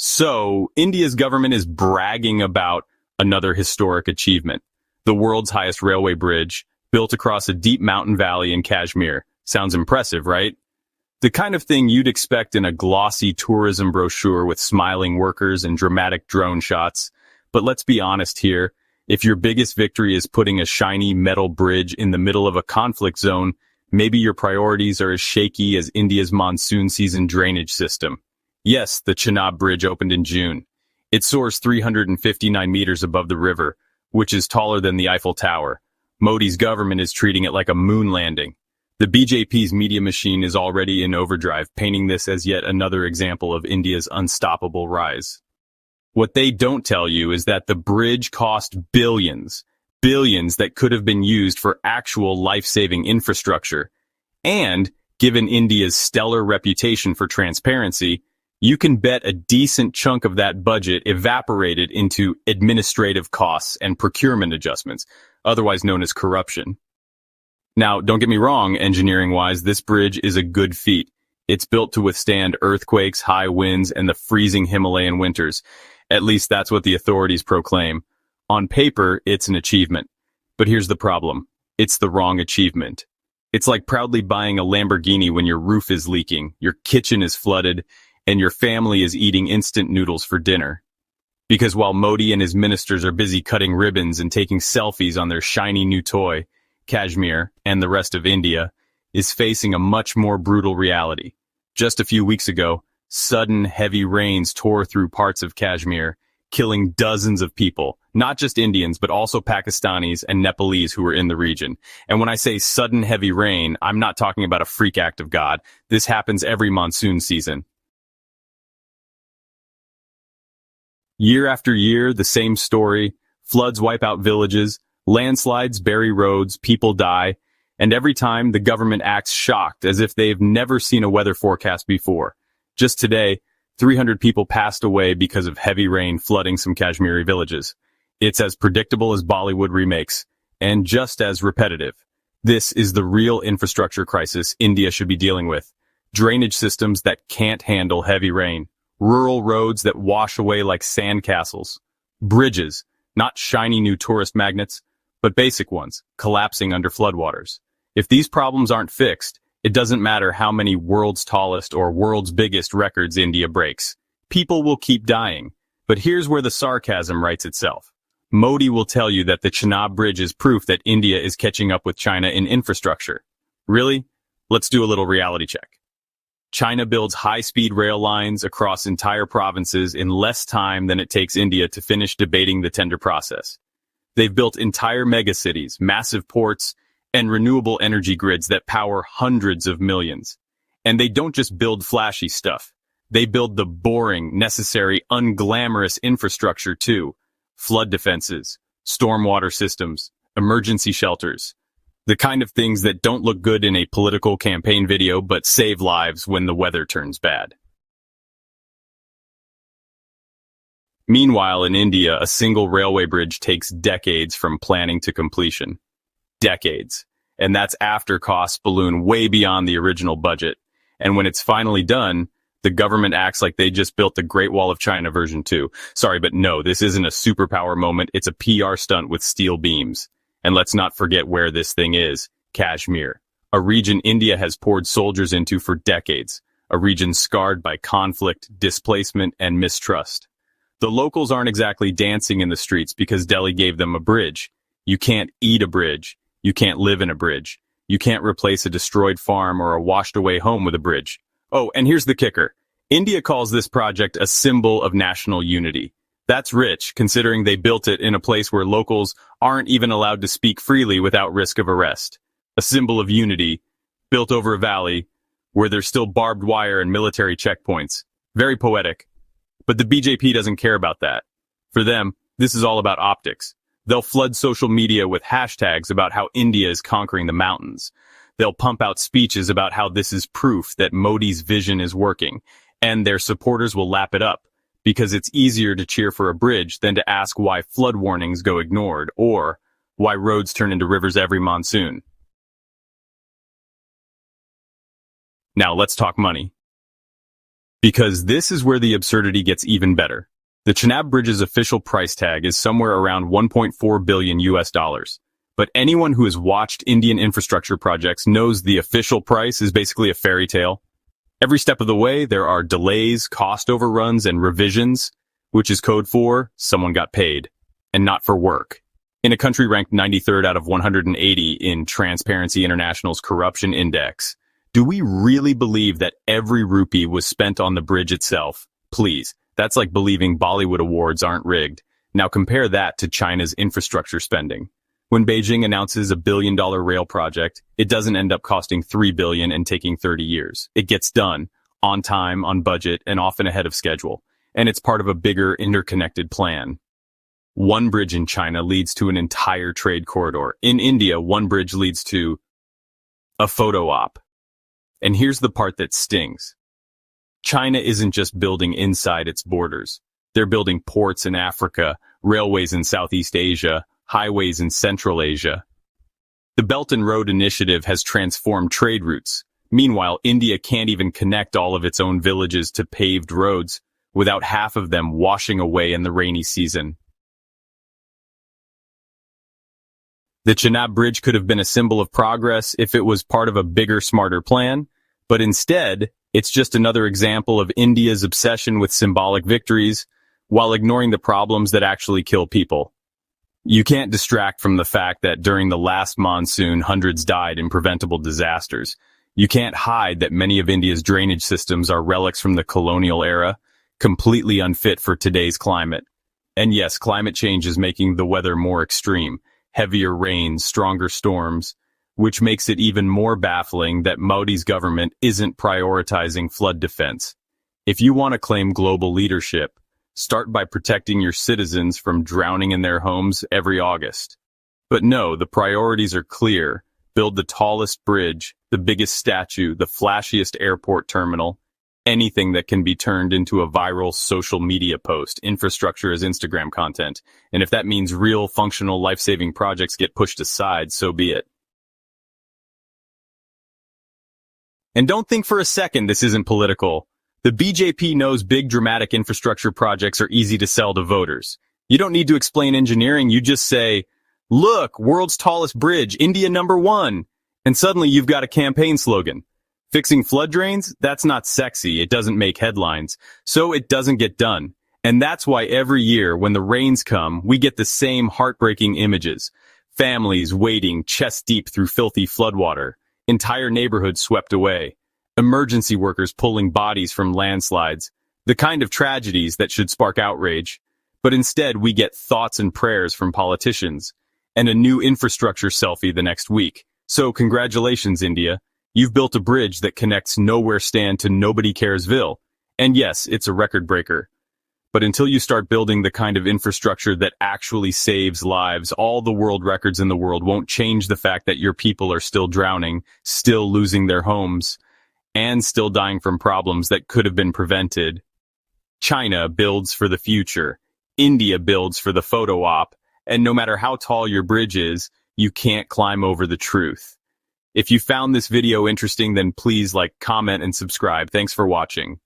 So, India's government is bragging about another historic achievement. The world's highest railway bridge, built across a deep mountain valley in Kashmir. Sounds impressive, right? The kind of thing you'd expect in a glossy tourism brochure with smiling workers and dramatic drone shots. But let's be honest here. If your biggest victory is putting a shiny metal bridge in the middle of a conflict zone, maybe your priorities are as shaky as India's monsoon season drainage system. Yes, the Chenab Bridge opened in June. It soars 359 meters above the river, which is taller than the Eiffel Tower. Modi's government is treating it like a moon landing. The BJP's media machine is already in overdrive, painting this as yet another example of India's unstoppable rise. What they don't tell you is that the bridge cost billions, billions that could have been used for actual life-saving infrastructure. And, given India's stellar reputation for transparency, you can bet a decent chunk of that budget evaporated into administrative costs and procurement adjustments, otherwise known as corruption. Now, don't get me wrong, engineering-wise, this bridge is a good feat. It's built to withstand earthquakes, high winds, and the freezing Himalayan winters. At least that's what the authorities proclaim. On paper, it's an achievement. But here's the problem. It's the wrong achievement. It's like proudly buying a Lamborghini when your roof is leaking, your kitchen is flooded, and your family is eating instant noodles for dinner. Because while Modi and his ministers are busy cutting ribbons and taking selfies on their shiny new toy, Kashmir, and the rest of India, is facing a much more brutal reality. Just a few weeks ago, sudden heavy rains tore through parts of Kashmir, killing dozens of people, not just Indians, but also Pakistanis and Nepalese who were in the region. And when I say sudden heavy rain, I'm not talking about a freak act of God. This happens every monsoon season. Year after year, the same story. Floods wipe out villages, landslides bury roads, people die, and every time the government acts shocked as if they've never seen a weather forecast before. Just today, 300 people passed away because of heavy rain flooding some Kashmiri villages. It's as predictable as Bollywood remakes, and just as repetitive. This is the real infrastructure crisis India should be dealing with. Drainage systems that can't handle heavy rain. Rural roads that wash away like sandcastles. Bridges, not shiny new tourist magnets, but basic ones, collapsing under floodwaters. If these problems aren't fixed, it doesn't matter how many world's tallest or world's biggest records India breaks. People will keep dying. But here's where the sarcasm writes itself. Modi will tell you that the Chenab Bridge is proof that India is catching up with China in infrastructure. Really? Let's do a little reality check. China builds high-speed rail lines across entire provinces in less time than it takes India to finish debating the tender process. They've built entire megacities, massive ports, and renewable energy grids that power hundreds of millions. And they don't just build flashy stuff. They build the boring, necessary, unglamorous infrastructure too. Flood defenses, stormwater systems, emergency shelters. The kind of things that don't look good in a political campaign video but save lives when the weather turns bad. Meanwhile, in India, a single railway bridge takes decades from planning to completion. Decades. And that's after costs balloon way beyond the original budget. And when it's finally done, the government acts like they just built the Great Wall of China version 2. Sorry, but no, this isn't a superpower moment. It's a PR stunt with steel beams. And let's not forget where this thing is, Kashmir. A region India has poured soldiers into for decades. A region scarred by conflict, displacement, and mistrust. The locals aren't exactly dancing in the streets because Delhi gave them a bridge. You can't eat a bridge. You can't live in a bridge. You can't replace a destroyed farm or a washed-away home with a bridge. Oh, and here's the kicker. India calls this project a symbol of national unity. That's rich, considering they built it in a place where locals aren't even allowed to speak freely without risk of arrest. A symbol of unity, built over a valley, where there's still barbed wire and military checkpoints. Very poetic. But the BJP doesn't care about that. For them, this is all about optics. They'll flood social media with hashtags about how India is conquering the mountains. They'll pump out speeches about how this is proof that Modi's vision is working, and their supporters will lap it up, because it's easier to cheer for a bridge than to ask why flood warnings go ignored, or why roads turn into rivers every monsoon. Now let's talk money. Because this is where the absurdity gets even better. The Chenab Bridge's official price tag is somewhere around 1.4 billion US dollars. But anyone who has watched Indian infrastructure projects knows the official price is basically a fairy tale. Every step of the way, there are delays, cost overruns, and revisions, which is code for someone got paid, and not for work. In a country ranked 93rd out of 180 in Transparency International's Corruption Index, do we really believe that every rupee was spent on the bridge itself? Please, that's like believing Bollywood awards aren't rigged. Now compare that to China's infrastructure spending. When Beijing announces a billion-dollar rail project, it doesn't end up costing $3 billion and taking 30 years. It gets done, on time, on budget, and often ahead of schedule. And it's part of a bigger, interconnected plan. One bridge in China leads to an entire trade corridor. In India, one bridge leads to a photo op. And here's the part that stings. China isn't just building inside its borders. They're building ports in Africa, railways in Southeast Asia, highways in Central Asia. The Belt and Road Initiative has transformed trade routes. Meanwhile, India can't even connect all of its own villages to paved roads without half of them washing away in the rainy season. The Chenab Bridge could have been a symbol of progress if it was part of a bigger, smarter plan, but instead, it's just another example of India's obsession with symbolic victories while ignoring the problems that actually kill people. You can't distract from the fact that during the last monsoon, hundreds died in preventable disasters. You can't hide that many of India's drainage systems are relics from the colonial era, completely unfit for today's climate. And yes, climate change is making the weather more extreme. Heavier rains, stronger storms, which makes it even more baffling that Modi's government isn't prioritizing flood defense. If you want to claim global leadership, start by protecting your citizens from drowning in their homes every August. But no, the priorities are clear. Build the tallest bridge, the biggest statue, the flashiest airport terminal, anything that can be turned into a viral social media post. Infrastructure is Instagram content. And if that means real, functional, life-saving projects get pushed aside, so be it. And don't think for a second this isn't political. The BJP knows big, dramatic infrastructure projects are easy to sell to voters. You don't need to explain engineering, you just say, look, world's tallest bridge, India #1. And suddenly you've got a campaign slogan. Fixing flood drains? That's not sexy. It doesn't make headlines. So it doesn't get done. And that's why every year when the rains come, we get the same heartbreaking images. Families wading chest deep through filthy floodwater. Entire neighborhoods swept away. Emergency workers pulling bodies from landslides. The kind of tragedies that should spark outrage. But instead we get thoughts and prayers from politicians. And a new infrastructure selfie the next week. So congratulations, India. You've built a bridge that connects Nowhere Stand to Nobody Caresville. And yes, it's a record breaker. But until you start building the kind of infrastructure that actually saves lives, all the world records in the world won't change the fact that your people are still drowning, still losing their homes, and still dying from problems that could have been prevented. China builds for the future. India builds for the photo op. And no matter how tall your bridge is, you can't climb over the truth. If you found this video interesting, then please like, comment, and subscribe. Thanks for watching.